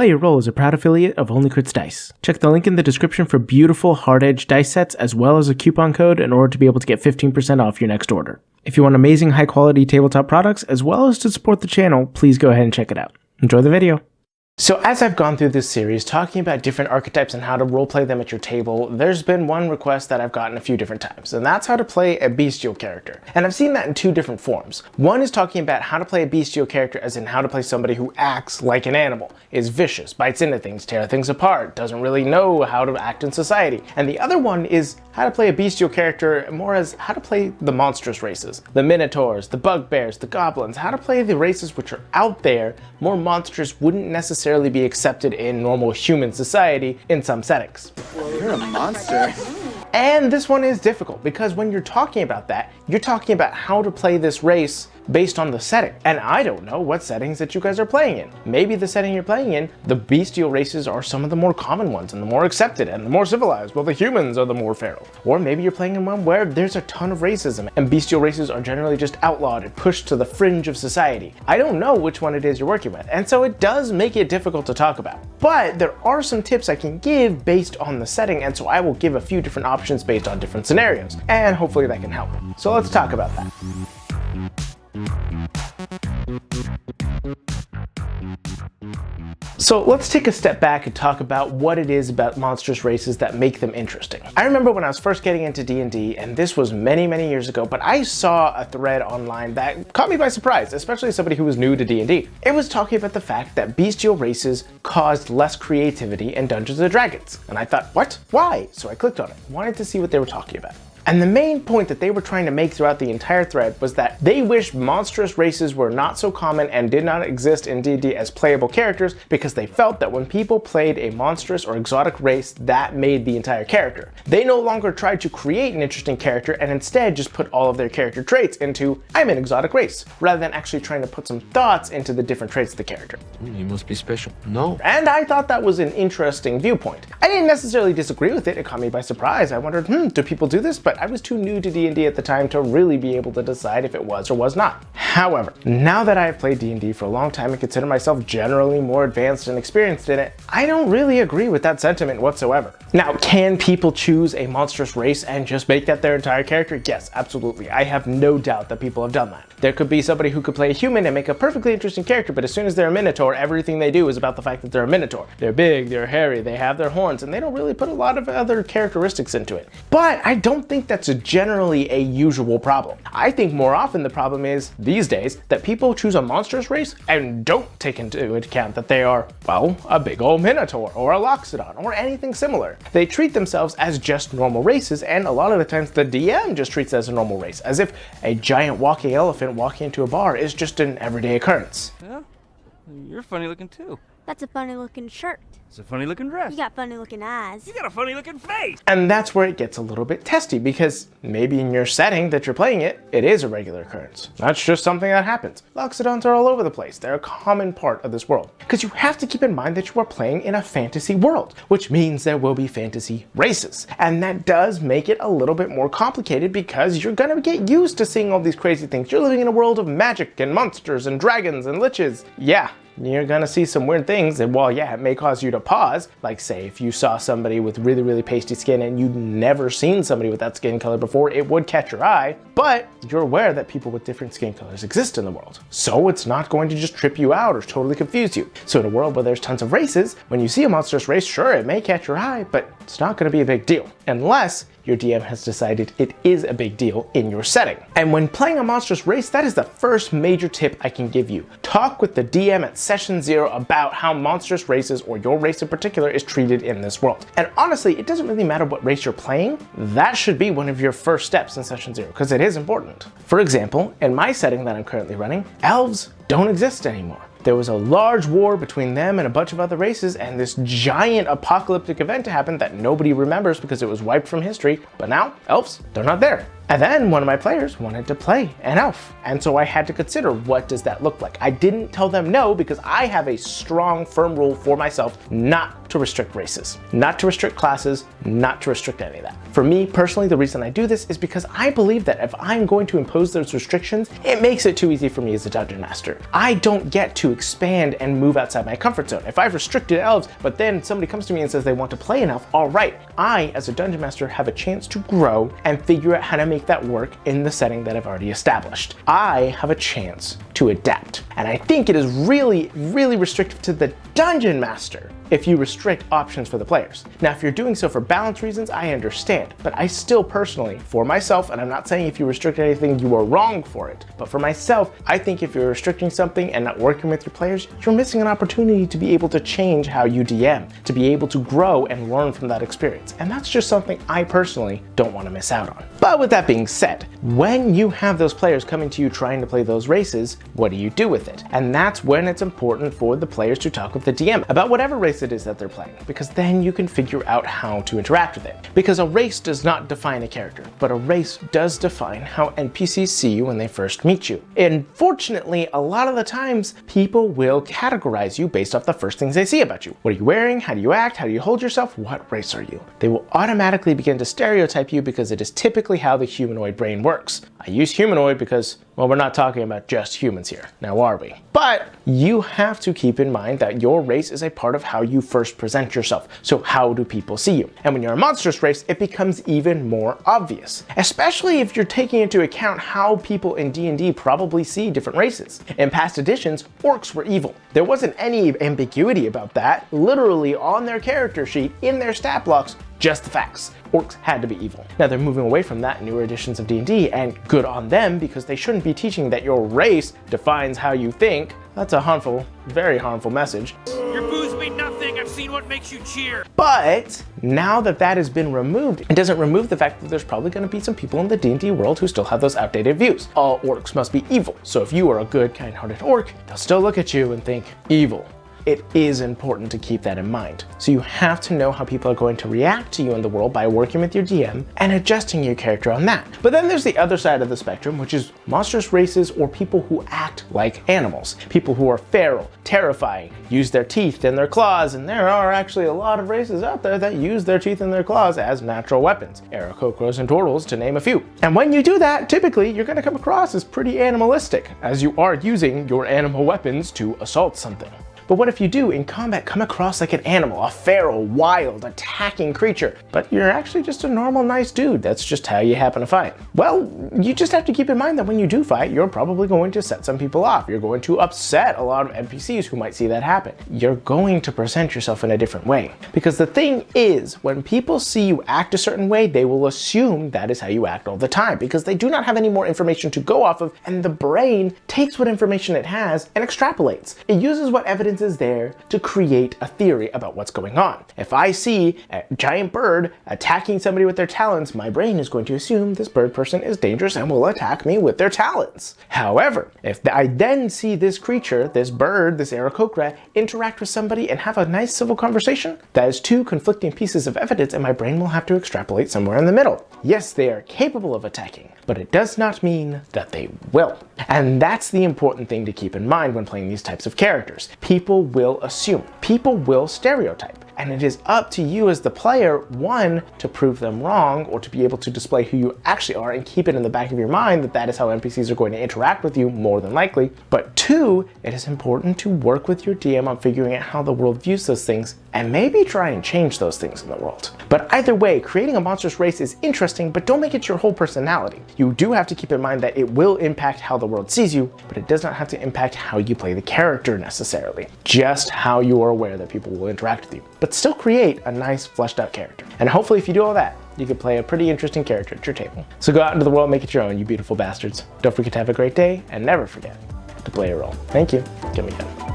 Play your role as a proud affiliate of Only Crits Dice. Check the link in the description for beautiful hard-edged dice sets as well as a coupon code in order to be able to get 15% off your next order. If you want amazing high-quality tabletop products as well as to support the channel, please go ahead and check it out. Enjoy the video. So as I've gone through this series talking about different archetypes and how to roleplay them at your table, there's been one request that I've gotten a few different times, and that's how to play a bestial character. And I've seen that in two different forms. One is talking about how to play a bestial character as in how to play somebody who acts like an animal, is vicious, bites into things, tears things apart, doesn't really know how to act in society. And the other one is how to play a bestial character more as how to play the monstrous races, the minotaurs, the bugbears, the goblins, how to play the races which are out there, more monstrous, wouldn't necessarily be accepted in normal human society in some settings. Well, you're a monster. And this one is difficult because when you're talking about that, you're talking about how to play this race based on the setting. And I don't know what settings that you guys are playing in. Maybe the setting you're playing in, the bestial races are some of the more common ones and the more accepted and the more civilized, while the humans are the more feral. Or maybe you're playing in one where there's a ton of racism and bestial races are generally just outlawed and pushed to the fringe of society. I don't know which one it is you're working with, and so it does make it difficult to talk about. But there are some tips I can give based on the setting, and so I will give a few different options based on different scenarios, and hopefully that can help. So let's talk about that. So let's take a step back and talk about what it is about monstrous races that make them interesting. I remember when I was first getting into D&D, and this was many, many years ago, but I saw a thread online that caught me by surprise, especially as somebody who was new to D&D. It was talking about the fact that bestial races caused less creativity in Dungeons & Dragons. And I thought, what? Why? So I clicked on it, wanted to see what they were talking about. And the main point that they were trying to make throughout the entire thread was that they wished monstrous races were not so common and did not exist in D&D as playable characters because they felt that when people played a monstrous or exotic race, that made the entire character. They no longer tried to create an interesting character and instead just put all of their character traits into, I'm an exotic race, rather than actually trying to put some thoughts into the different traits of the character. You must be special. No. And I thought that was an interesting viewpoint. I didn't necessarily disagree with it. It caught me by surprise. I wondered, do people do this? But I was too new to D&D at the time to really be able to decide if it was or was not. However, now that I have played D&D for a long time and consider myself generally more advanced and experienced in it, I don't really agree with that sentiment whatsoever. Now, can people choose a monstrous race and just make that their entire character? Yes, absolutely. I have no doubt that people have done that. There could be somebody who could play a human and make a perfectly interesting character, but as soon as they're a minotaur, everything they do is about the fact that they're a minotaur. They're big, they're hairy, they have their horns, and they don't really put a lot of other characteristics into it. But I don't think that's generally a usual problem. I think more often the problem is, these days, that people choose a monstrous race and don't take into account that they are, well, a big old minotaur or a loxodon or anything similar. They treat themselves as just normal races, and a lot of the times the DM just treats it as a normal race, as if a giant walking elephant walking into a bar is just an everyday occurrence. Yeah, you're funny looking too. That's a funny looking shirt. It's a funny looking dress. You got funny looking eyes. You got a funny looking face. And that's where it gets a little bit testy, because maybe in your setting that you're playing it, it is a regular occurrence. That's just something that happens. Loxodons are all over the place. They're a common part of this world. Because you have to keep in mind that you are playing in a fantasy world, which means there will be fantasy races. And that does make it a little bit more complicated because you're gonna get used to seeing all these crazy things. You're living in a world of magic and monsters and dragons and liches. Yeah. You're gonna see some weird things, and while yeah, it may cause you to pause, like say if you saw somebody with really, really pasty skin and you'd never seen somebody with that skin color before, it would catch your eye, but you're aware that people with different skin colors exist in the world. So it's not going to just trip you out or totally confuse you. So in a world where there's tons of races, when you see a monstrous race, sure, it may catch your eye, but it's not gonna be a big deal, unless your DM has decided it is a big deal in your setting. And when playing a monstrous race, that is the first major tip I can give you. Talk with the DM at session 0 about how monstrous races, or your race in particular, is treated in this world. And honestly, it doesn't really matter what race you're playing. That should be one of your first steps in session 0, because it is important. For example, in my setting that I'm currently running, elves don't exist anymore. There was a large war between them and a bunch of other races, and this giant apocalyptic event happened that nobody remembers because it was wiped from history, but now elves, they're not there. And then one of my players wanted to play an elf. And so I had to consider, what does that look like? I didn't tell them no because I have a strong, firm rule for myself not to restrict races, not to restrict classes, not to restrict any of that. For me personally, the reason I do this is because I believe that if I'm going to impose those restrictions, it makes it too easy for me as a dungeon master. I don't get to expand and move outside my comfort zone. If I've restricted elves, but then somebody comes to me and says they want to play an elf, all right, I as a dungeon master have a chance to grow and figure out how to make that work in the setting that I've already established. I have a chance to adapt. And I think it is really, really restrictive to the dungeon master if you restrict options for the players. Now, if you're doing so for balance reasons, I understand, but I still personally, for myself, and I'm not saying if you restrict anything, you are wrong for it, but for myself, I think if you're restricting something and not working with your players, you're missing an opportunity to be able to change how you DM, to be able to grow and learn from that experience. And that's just something I personally don't want to miss out on. But with that being said, when you have those players coming to you trying to play those races, what do you do with it? And that's when it's important for the players to talk with the DM about whatever race it is that they're playing, because then you can figure out how to interact with it. Because a race does not define a character, but a race does define how NPCs see you when they first meet you. And fortunately, a lot of the times, people will categorize you based off the first things they see about you. What are you wearing? How do you act? How do you hold yourself? What race are you? They will automatically begin to stereotype you because it is typically how the humanoid brain works. I use humanoid because, well, we're not talking about just humans here, now are we? But you have to keep in mind that your race is a part of how you first present yourself. So how do people see you? And when you're a monstrous race, it becomes even more obvious, especially if you're taking into account how people in D&D probably see different races. In past editions, orcs were evil. There wasn't any ambiguity about that. Literally on their character sheet, in their stat blocks, just the facts. Orcs had to be evil. Now they're moving away from that in newer editions of D&D, and good on them, because they shouldn't be teaching that your race defines how you think. That's a harmful, very harmful message. Your booze mean nothing. I've seen what makes you cheer. But now that that has been removed, it doesn't remove the fact that there's probably going to be some people in the D&D world who still have those outdated views. All orcs must be evil. So if you are a good, kind-hearted orc, they'll still look at you and think evil. It is important to keep that in mind. So you have to know how people are going to react to you in the world by working with your DM and adjusting your character on that. But then there's the other side of the spectrum, which is monstrous races or people who act like animals. People who are feral, terrifying, use their teeth and their claws, and there are actually a lot of races out there that use their teeth and their claws as natural weapons. Aarakocras and turtles, to name a few. And when you do that, typically you're going to come across as pretty animalistic, as you are using your animal weapons to assault something. But what if you do, in combat, come across like an animal, a feral, wild, attacking creature, but you're actually just a normal, nice dude? That's just how you happen to fight. Well, you just have to keep in mind that when you do fight, you're probably going to set some people off. You're going to upset a lot of NPCs who might see that happen. You're going to present yourself in a different way. Because the thing is, when people see you act a certain way, they will assume that is how you act all the time, because they do not have any more information to go off of, and the brain takes what information it has and extrapolates. It uses what evidence is there to create a theory about what's going on. If I see a giant bird attacking somebody with their talons, my brain is going to assume this bird person is dangerous and will attack me with their talons. However, if I then see this creature, this bird, this Aarakocra, interact with somebody and have a nice civil conversation, that is two conflicting pieces of evidence, and my brain will have to extrapolate somewhere in the middle. Yes, they are capable of attacking, but it does not mean that they will. And that's the important thing to keep in mind when playing these types of characters. People will assume, people will stereotype, and it is up to you as the player, one, to prove them wrong, or to be able to display who you actually are and keep it in the back of your mind that that is how NPCs are going to interact with you more than likely. But two, it is important to work with your DM on figuring out how the world views those things and maybe try and change those things in the world. But either way, creating a monstrous race is interesting, but don't make it your whole personality. You do have to keep in mind that it will impact how the world sees you, but it does not have to impact how you play the character necessarily. Just how you are aware that people will interact with you, but still create a nice fleshed out character. And hopefully if you do all that, you can play a pretty interesting character at your table. So go out into the world, make it your own, you beautiful bastards. Don't forget to have a great day, and never forget to play a role. Thank you. Give me a gun.